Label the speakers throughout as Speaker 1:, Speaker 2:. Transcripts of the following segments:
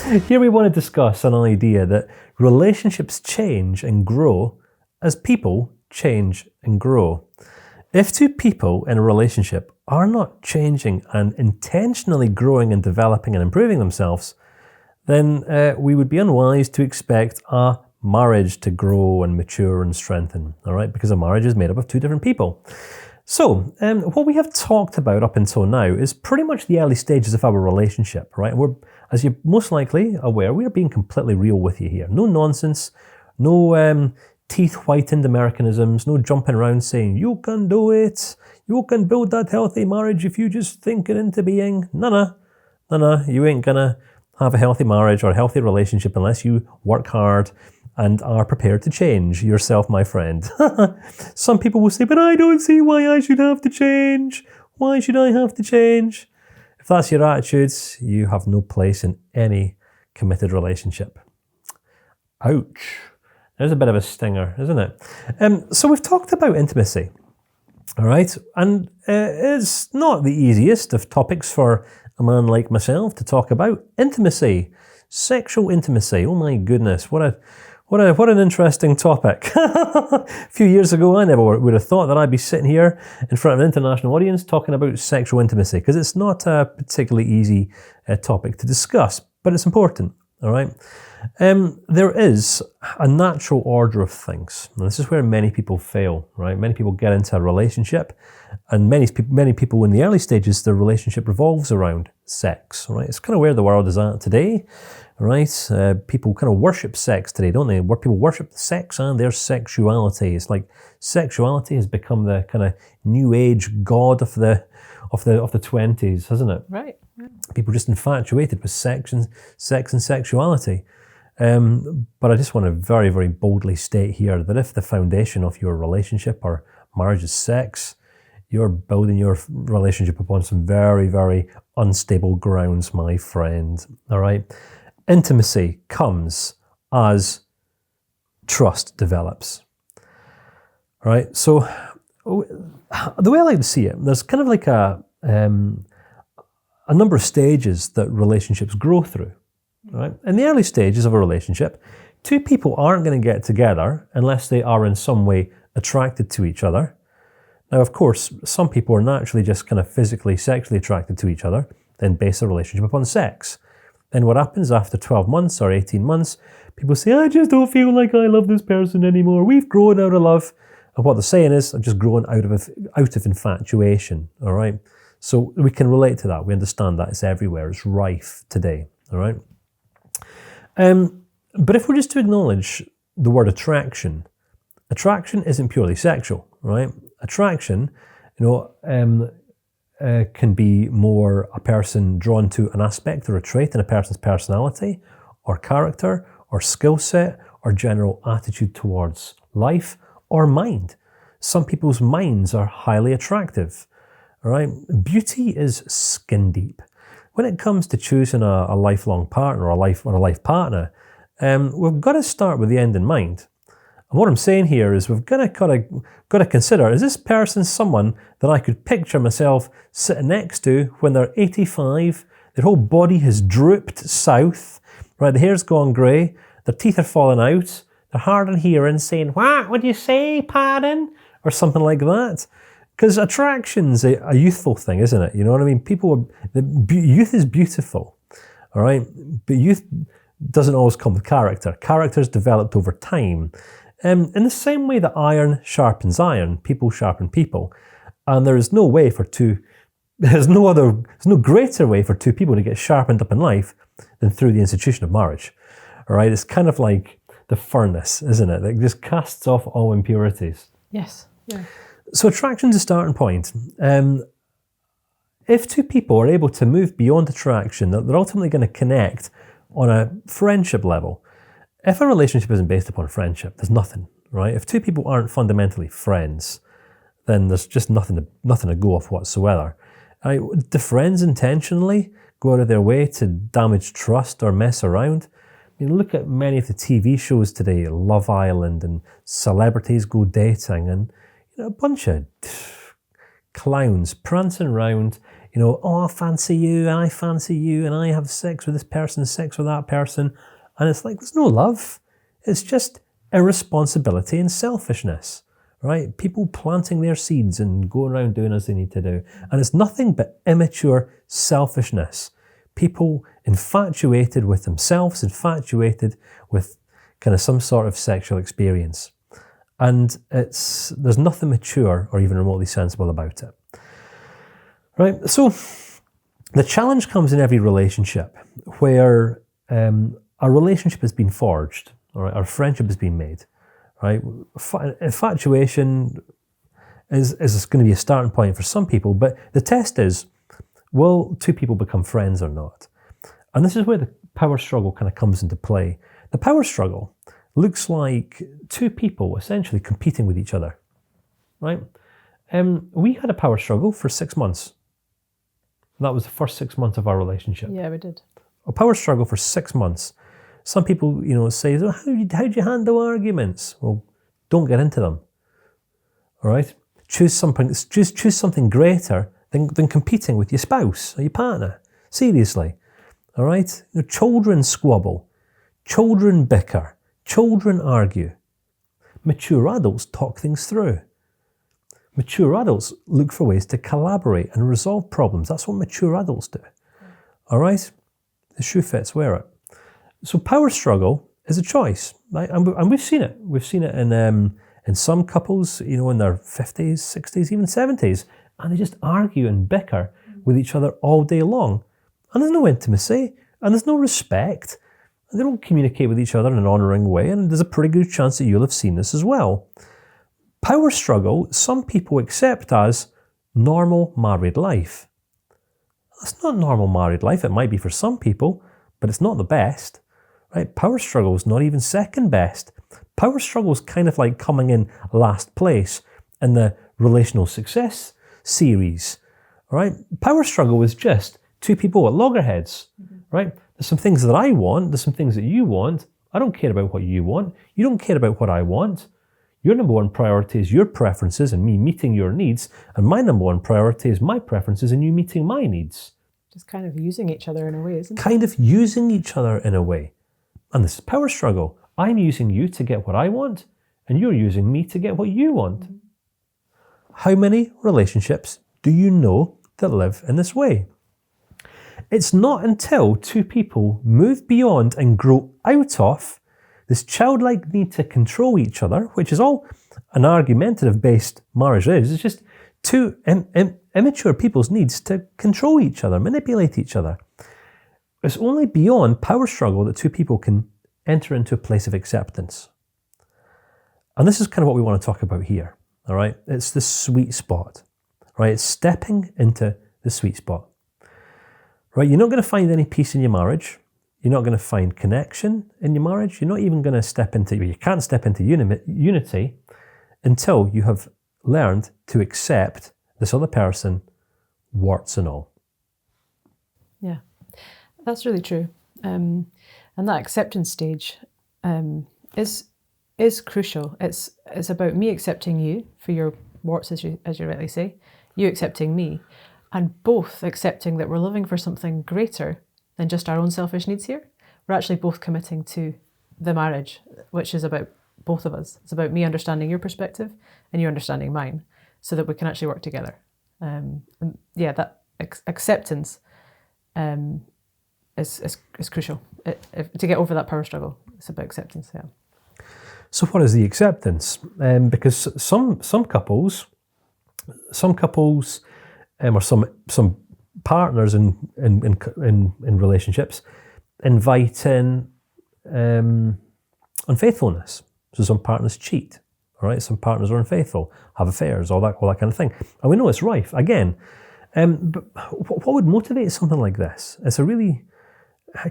Speaker 1: Here we want to discuss an idea that relationships change and grow as people change and grow. If two people in a relationship are not changing and intentionally growing and developing and improving themselves, then we would be unwise to expect a marriage to grow and mature and strengthen, all right? Because a marriage is made up of two different people. So, what we have talked about up until now is pretty much the early stages of our relationship, right? We're, as you're most likely aware, we are being completely real with you here. No nonsense, no teeth whitened Americanisms, no jumping around saying, you can do it, you can build that healthy marriage if you just think it into being. No, you ain't gonna have a healthy marriage or a healthy relationship unless you work hard and are prepared to change yourself, my friend. Some people will say, but I don't see why I should have to change. Why should I have to change? If that's your attitude, you have no place in any committed relationship. Ouch. There's a bit of a stinger, isn't it? So we've talked about intimacy, all right? And it's not the easiest of topics for a man like myself to talk about. Intimacy, sexual intimacy. Oh my goodness, what an interesting topic. A few years ago, I never would have thought that I'd be sitting here in front of an international audience talking about sexual intimacy, because it's not a particularly easy topic to discuss, but it's important, all right? There is a natural order of things, and this is where many people fail, right? Many people get into a relationship, and many people in the early stages, their relationship revolves around sex, right? It's kind of where the world is at today. Right? People kind of worship sex today, don't they? Where people worship sex and their sexuality. It's like sexuality has become the kind of new age god of the 20s, hasn't it?
Speaker 2: Right. Yeah.
Speaker 1: People just infatuated with sex and sexuality. But I just want to very, very boldly state here that if the foundation of your relationship or marriage is sex, you're building your relationship upon some very, very unstable grounds, my friend. All right? Intimacy comes as trust develops, right? So the way I like to see it, there's kind of like a number of stages that relationships grow through, right? In the early stages of a relationship, two people aren't going to get together unless they are in some way attracted to each other. Now, of course, some people are naturally just kind of physically, sexually attracted to each other, then base a relationship upon sex. Then what happens after 12 months or 18 months, people say, I just don't feel like I love this person anymore. We've grown out of love. And what they're saying is, I'm just growing out of infatuation, all right? So we can relate to that. We understand that. It's everywhere. It's rife today, all right? But if we're just to acknowledge the word attraction isn't purely sexual, right? Attraction, can be more a person drawn to an aspect or a trait in a person's personality or character or skill set or general attitude towards life or mind. Some people's minds are highly attractive, all right? Beauty is skin deep. When it comes to choosing a lifelong partner or a life partner, we've got to start with the end in mind. And what I'm saying here is we've got to consider, is this person someone that I could picture myself sitting next to when they're 85, their whole body has drooped south, right? The hair's gone grey, their teeth are falling out, they're hard of hearing, saying, what would you say, pardon? Or something like that. Because attraction's a youthful thing, isn't it? You know what I mean? Youth is beautiful, all right? But youth doesn't always come with character. Character's developed over time. In the same way that iron sharpens iron, people sharpen people. And there's no greater way for two people to get sharpened up in life than through the institution of marriage. All right, it's kind of like the furnace, isn't it? That just casts off all impurities.
Speaker 2: Yes. Yeah.
Speaker 1: So attraction's a starting point. If two people are able to move beyond attraction, they're ultimately going to connect on a friendship level. If a relationship isn't based upon friendship, there's nothing, right? If two people aren't fundamentally friends, then there's just nothing to go off whatsoever. Do friends intentionally go out of their way to damage trust or mess around? I mean, look at many of the TV shows today, Love Island, and celebrities go dating, and a bunch of clowns prancing around, oh, I fancy you, and I fancy you, and I have sex with this person, sex with that person. And it's like, there's no love. It's just irresponsibility and selfishness, right? People planting their seeds and going around doing as they need to do. And it's nothing but immature selfishness. People infatuated with themselves, infatuated with kind of some sort of sexual experience. And there's nothing mature or even remotely sensible about it. Right? So the challenge comes in every relationship where a relationship has been forged, all right, or a friendship has been made, right? Infatuation is going to be a starting point for some people, but the test is, will two people become friends or not? And this is where the power struggle kind of comes into play. The power struggle looks like two people essentially competing with each other, right? We had a power struggle for 6 months. That was the first 6 months of our relationship.
Speaker 2: Yeah, we did.
Speaker 1: A power struggle for 6 months. Some people, say, oh, how do you handle arguments? Well, don't get into them. All right? Choose something greater than competing with your spouse or your partner. Seriously. All right? Children squabble. Children bicker. Children argue. Mature adults talk things through. Mature adults look for ways to collaborate and resolve problems. That's what mature adults do. All right? The shoe fits, wear it. So power struggle is a choice, right? And we've seen it. We've seen it in some couples, in their 50s, 60s, even 70s, and they just argue and bicker with each other all day long. And there's no intimacy, and there's no respect. And they don't communicate with each other in an honouring way, and there's a pretty good chance that you'll have seen this as well. Power struggle, some people accept as normal married life. That's not normal married life. It might be for some people, but it's not the best, right? Power struggle is not even second best. Power struggle is kind of like coming in last place in the relational success series, all right? Power struggle is just two people at loggerheads, right? There's some things that I want. There's some things that you want. I don't care about what you want. You don't care about what I want. Your number one priority is your preferences and me meeting your needs, and my number one priority is my preferences and you meeting my needs.
Speaker 2: Just kind of using each other in a way, isn't it?
Speaker 1: Kind of using each other in a way. And this is power struggle. I'm using you to get what I want, and you're using me to get what you want. Mm-hmm. How many relationships do you know that live in this way? It's not until two people move beyond and grow out of this childlike need to control each other, which is all an argumentative-based marriage is. It's just two immature people's needs to control each other, manipulate each other. It's only beyond power struggle that two people can enter into a place of acceptance. And this is kind of what we want to talk about here, all right? It's the sweet spot, right? It's stepping into the sweet spot, right? You're not going to find any peace in your marriage. You're not going to find connection in your marriage. You're not even going to you can't step into unity until you have learned to accept this other person, warts and all.
Speaker 2: Yeah, that's really true. And that acceptance stage is crucial. It's about me accepting you for your warts, as you rightly say, you accepting me, and both accepting that we're living for something greater than just our own selfish needs here. We're actually both committing to the marriage, which is about both of us. It's about me understanding your perspective and you understanding mine, so that we can actually work together. And yeah, that acceptance is crucial. To get over that power struggle, it's about acceptance, yeah.
Speaker 1: So what is the acceptance? Because some couples, or some partners in relationships invite in unfaithfulness. So some partners cheat, all right? Some partners are unfaithful, have affairs, all that kind of thing. And we know it's rife. Again, but what would motivate something like this? It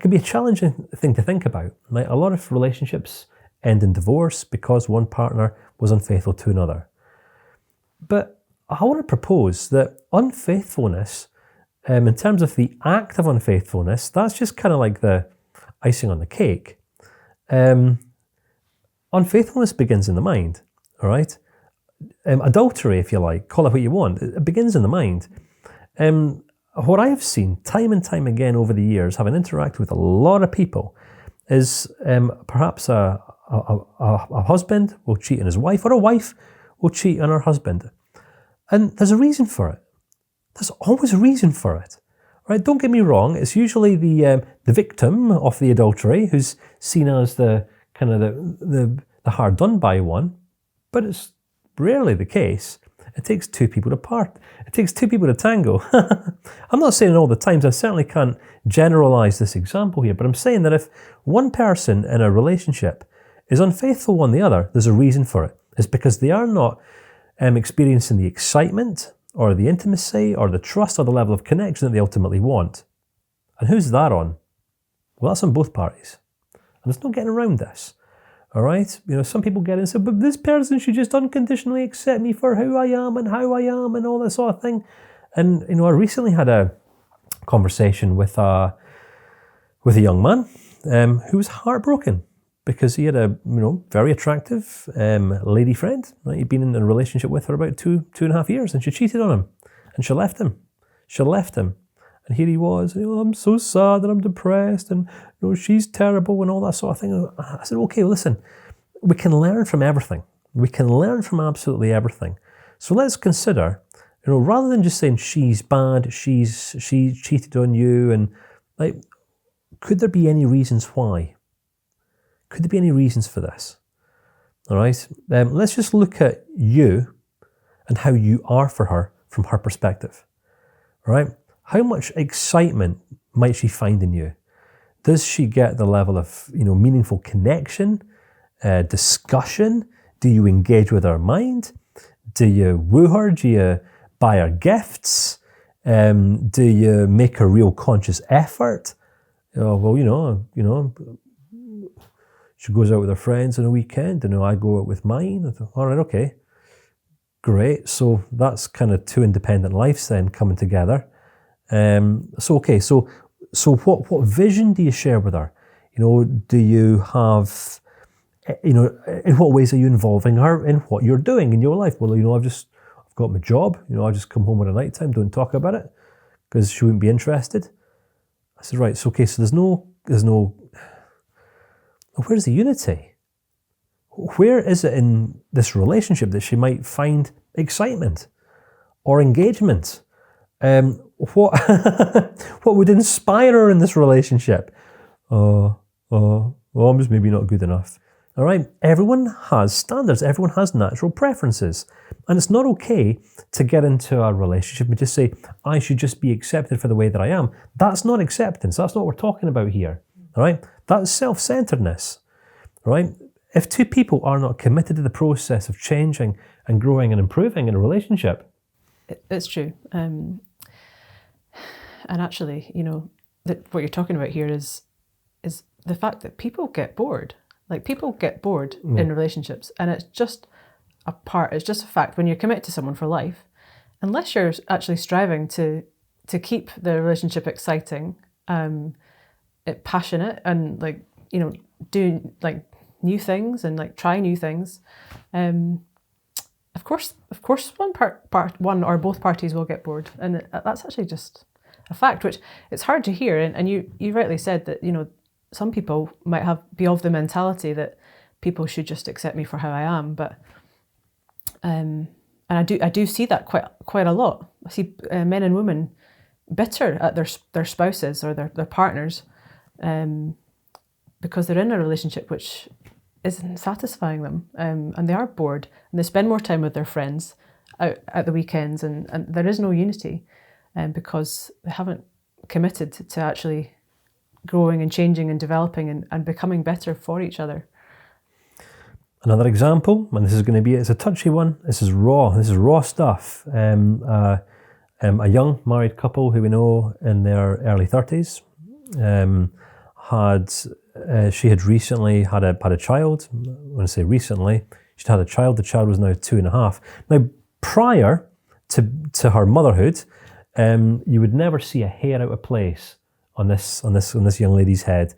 Speaker 1: can be a challenging thing to think about. Like, a lot of relationships end in divorce because one partner was unfaithful to another. But I want to propose that unfaithfulness, in terms of the act of unfaithfulness, that's just kind of like the icing on the cake. Unfaithfulness begins in the mind, all right? Adultery, if you like, call it what you want, it begins in the mind. what I have seen time and time again over the years, having interacted with a lot of people, is perhaps a husband will cheat on his wife, or a wife will cheat on her husband. And there's a reason for it. There's always a reason for it. Right? Don't get me wrong, it's usually the victim of the adultery who's seen as the kind of the hard done by one, but it's rarely the case. It takes two people to part. It takes two people to tango. I'm not saying all the times, I certainly can't generalize this example here, but I'm saying that if one person in a relationship is unfaithful on the other, there's a reason for it. It's because they are not experiencing the excitement or the intimacy or the trust or the level of connection that they ultimately want. And who's that on? Well, that's on both parties. And there's no getting around this. All right? You know, some people get in and say, but this person should just unconditionally accept me for who I am and how I am and all that sort of thing. And, you know, I recently had a conversation with a young man who was heartbroken because he had a, you know, very attractive lady friend. Right? He'd been in a relationship with her about 2.5 years, and she cheated on him. And she left him. And here he was, you know, I'm so sad and I'm depressed and, you know, she's terrible and all that sort of thing. I said, okay, well, listen, we can learn from everything. We can learn from absolutely everything. So let's consider, you know, rather than just saying she's bad, she cheated on you, and like, could there be any reasons why? Could there be any reasons for this? All right, let's just look at you and how you are for her from her perspective. All right. How much excitement might she find in you? Does she get the level of, you know, meaningful connection, discussion? Do you engage with her mind? Do you woo her? Do you buy her gifts? Do you make a real conscious effort? Oh, well, you know, she goes out with her friends on a weekend, and I go out with mine. All right, okay, great. So that's kind of two independent lives then coming together. So what vision do you share with her? You know, do you have, you know, in what ways are you involving her in what you're doing in your life? Well, you know, I've got my job, you know, I just come home at night time, don't talk about it because she wouldn't be interested. I said, right, so okay, so there's no, where's the unity? Where is it in this relationship that she might find excitement or engagement? What would inspire her in this relationship? I'm just maybe not good enough. All right, everyone has standards, everyone has natural preferences, and it's not okay to get into a relationship and just say, I should just be accepted for the way that I am. That's not acceptance, that's not what we're talking about here. All right, that's self-centeredness. All right, if two people are not committed to the process of changing and growing and improving in a relationship.
Speaker 2: It's true. And actually, you know, what you're talking about here is the fact that people get bored. Like, people get bored in relationships, and it's just it's just a fact. When you're committed to someone for life, unless you're actually striving to keep the relationship exciting, passionate, and, like, you know, do like new things and like try new things, of course one or both parties will get bored, and that's actually just a fact, which it's hard to hear. And you rightly said that, you know, some people might be of the mentality that people should just accept me for how I am, but and I do see that quite a lot. I see men and women bitter at their spouses or their partners because they're in a relationship which isn't satisfying them, and they are bored, and they spend more time with their friends out at the weekends, and there is no unity, because they haven't committed to actually growing and changing and developing and becoming better for each other.
Speaker 1: Another example, and this is going to be, it's a touchy one, this is raw stuff. A young married couple who we know in their early 30s she had recently had a child. When I say recently, she'd had a child. The child was now 2.5. Now, prior to her motherhood, you would never see a hair out of place on this young lady's head.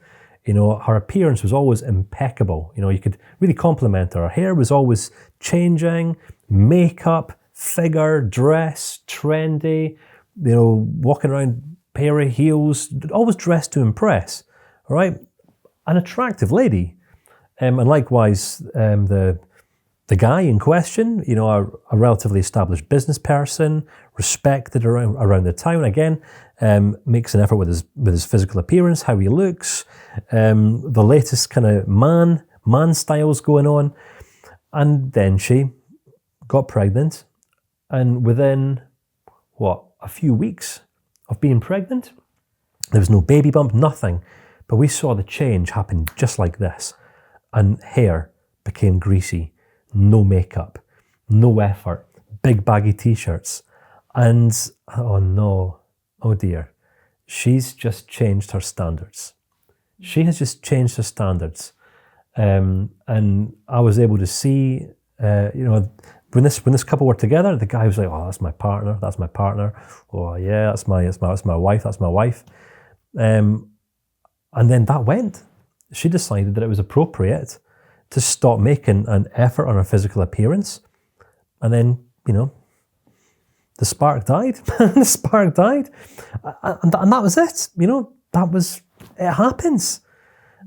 Speaker 1: You know, her appearance was always impeccable. You know, you could really compliment her. Her hair was always changing, makeup, figure, dress, trendy. walking around pair of heels, always dressed to impress, all right? An attractive lady. And likewise, the guy in question, a relatively established business person, respected around the town, again, makes an effort with his physical appearance, how he looks, the latest kind of man styles going on. And then she got pregnant, and within, a few weeks of being pregnant, there was no baby bump, nothing. But we saw the change happen just like this. And hair became greasy, no makeup, no effort, big baggy t-shirts. And, oh no, oh dear, she's just changed her standards. She has just changed her standards. And I was able to see, when this couple were together, the guy was like, "Oh, that's my partner. Oh yeah, that's my wife." And then that went. She decided that it was appropriate to stop making an effort on her physical appearance, and then the spark died. The spark died, and that was it. It happens,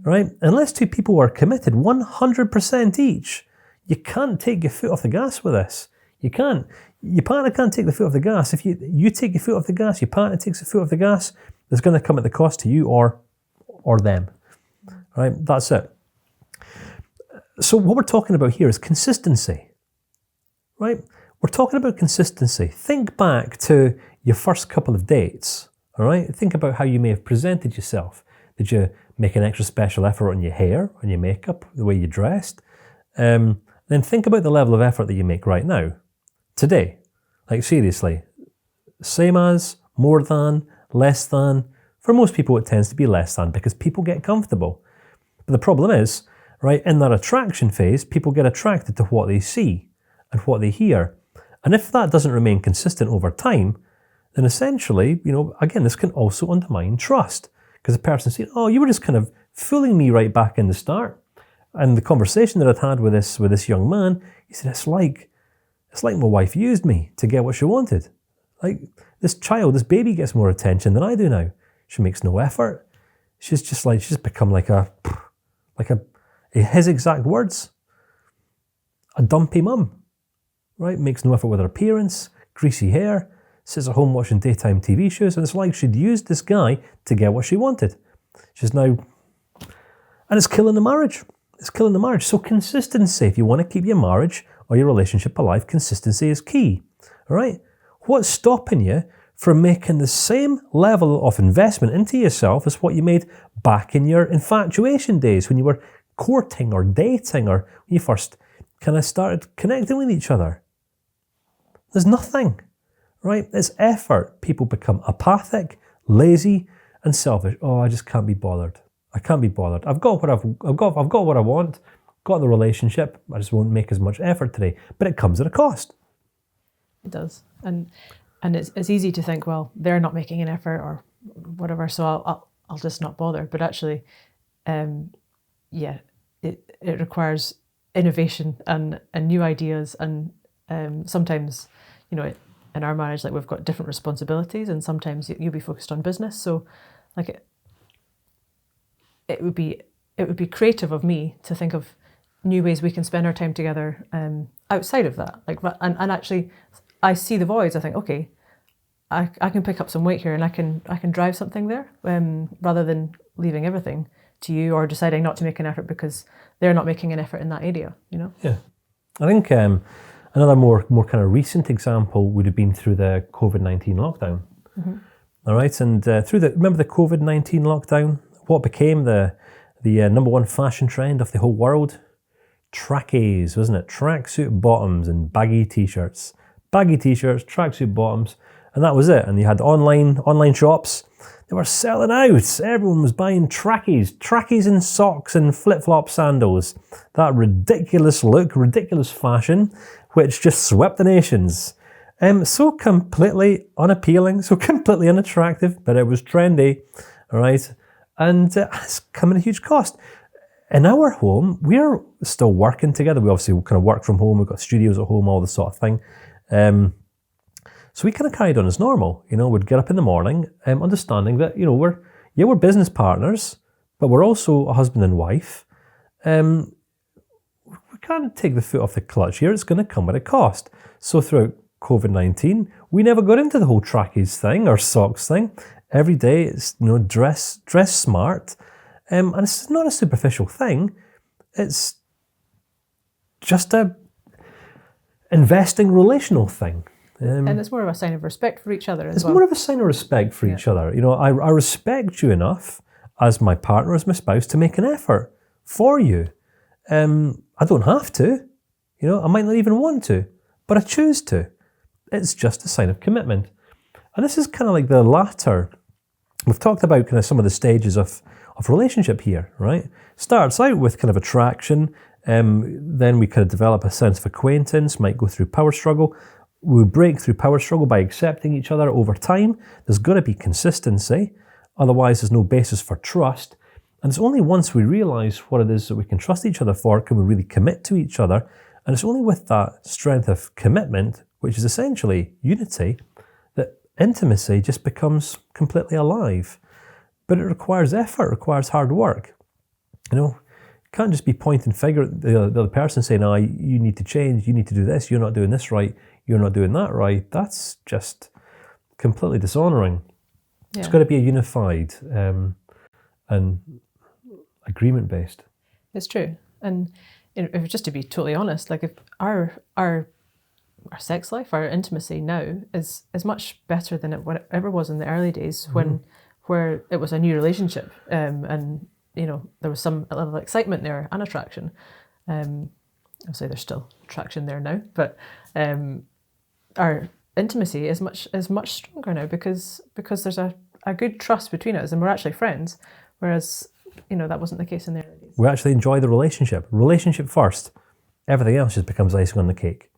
Speaker 1: right? Unless two people are committed 100% each. You can't take your foot off the gas with this. You can't. Your partner can't take the foot off the gas. If you take your foot off the gas, your partner takes the foot off the gas, it's going to come at the cost to you or them. Right? That's it. So what we're talking about here is consistency. Right? We're talking about consistency. Think back to your first couple of dates. All right? Think about how you may have presented yourself. Did you make an extra special effort on your hair, on your makeup, the way you dressed? Then think about the level of effort that you make right now, today. Like seriously, same as, more than, less than. For most people it tends to be less than because people get comfortable. But the problem is, right, in that attraction phase, people get attracted to what they see and what they hear. And if that doesn't remain consistent over time, then essentially, again, this can also undermine trust. Because the person says, "Oh, you were just kind of fooling me right back in the start." And the conversation that I'd had with this young man, he said, it's like my wife used me to get what she wanted. Like this baby gets more attention than I do now. She makes no effort. She's just become like his exact words, a dumpy mum, right? Makes no effort with her appearance, greasy hair, sits at home watching daytime TV shows, and it's like she'd used this guy to get what she wanted. She's now, and it's killing the marriage. It's killing the marriage. So consistency, if you want to keep your marriage or your relationship alive, consistency is key. All right? What's stopping you from making the same level of investment into yourself as what you made back in your infatuation days when you were courting or dating or when you first kind of started connecting with each other? There's nothing, right? It's effort. People become apathic, lazy, and selfish. Oh, I just can't be bothered. I can't be bothered. I've got what I want. Got the relationship. I just won't make as much effort today. But it comes at a cost.
Speaker 2: It does, and it's easy to think, well, they're not making an effort or whatever, so I'll just not bother. But actually, it requires innovation and new ideas, and sometimes, in our marriage, like we've got different responsibilities, and sometimes you'll be focused on business, so like it would be creative of me to think of new ways we can spend our time together outside of that. And actually, I see the voids. I think, okay, I can pick up some weight here, and I can drive something there, rather than leaving everything to you or deciding not to make an effort because they're not making an effort in that area.
Speaker 1: Yeah, I think another more kind of recent example would have been through the COVID-19 lockdown. Mm-hmm. All right, and remember the COVID-19 lockdown? What became the number one fashion trend of the whole world? Trackies, wasn't it? Tracksuit bottoms and baggy t-shirts. Baggy t-shirts, tracksuit bottoms, and that was it. And you had online shops. They were selling out. Everyone was buying trackies and socks and flip-flop sandals. That ridiculous look, ridiculous fashion, which just swept the nations. So completely unappealing, so completely unattractive, but it was trendy, all right? And it's come at a huge cost. In our home, we're still working together. We obviously kind of work from home. We've got studios at home, all this sort of thing. So we kind of carried on as normal. We'd get up in the morning, understanding that, we're business partners, but we're also a husband and wife. We can't take the foot off the clutch here. It's going to come at a cost. So throughout COVID-19, we never got into the whole trackies thing or socks thing. Every day it's, dress smart. And it's not a superficial thing. It's just a investing relational thing.
Speaker 2: And it's more of a sign of respect for each other as well.
Speaker 1: It's more of a sign of respect for each other. I respect you enough as my partner, as my spouse, to make an effort for you. I don't have to. I might not even want to, but I choose to. It's just a sign of commitment. And this is kind of like the latter. We've talked about kind of some of the stages of relationship here, right? Starts out with kind of attraction, then we kind of develop a sense of acquaintance, might go through power struggle. We break through power struggle by accepting each other over time. There's got to be consistency, otherwise there's no basis for trust. And it's only once we realise what it is that we can trust each other for, can we really commit to each other. And it's only with that strength of commitment, which is essentially unity, that intimacy just becomes completely alive. But it requires effort, it requires hard work. You can't just be pointing finger at the other person saying, you need to change, you need to do this, you're not doing this right, you're not doing that right. That's just completely dishonouring. Yeah. It's got to be a unified and agreement-based.
Speaker 2: It's true. And if just to be totally honest, like if our sex life, our intimacy now is much better than it ever was in the early days where it was a new relationship, and there was some level of excitement there and attraction. I'll say there's still attraction there now, but our intimacy is much stronger now because there's a good trust between us and we're actually friends, whereas that wasn't the case in the early days.
Speaker 1: We actually enjoy the relationship. Relationship first. Everything else just becomes icing on the cake.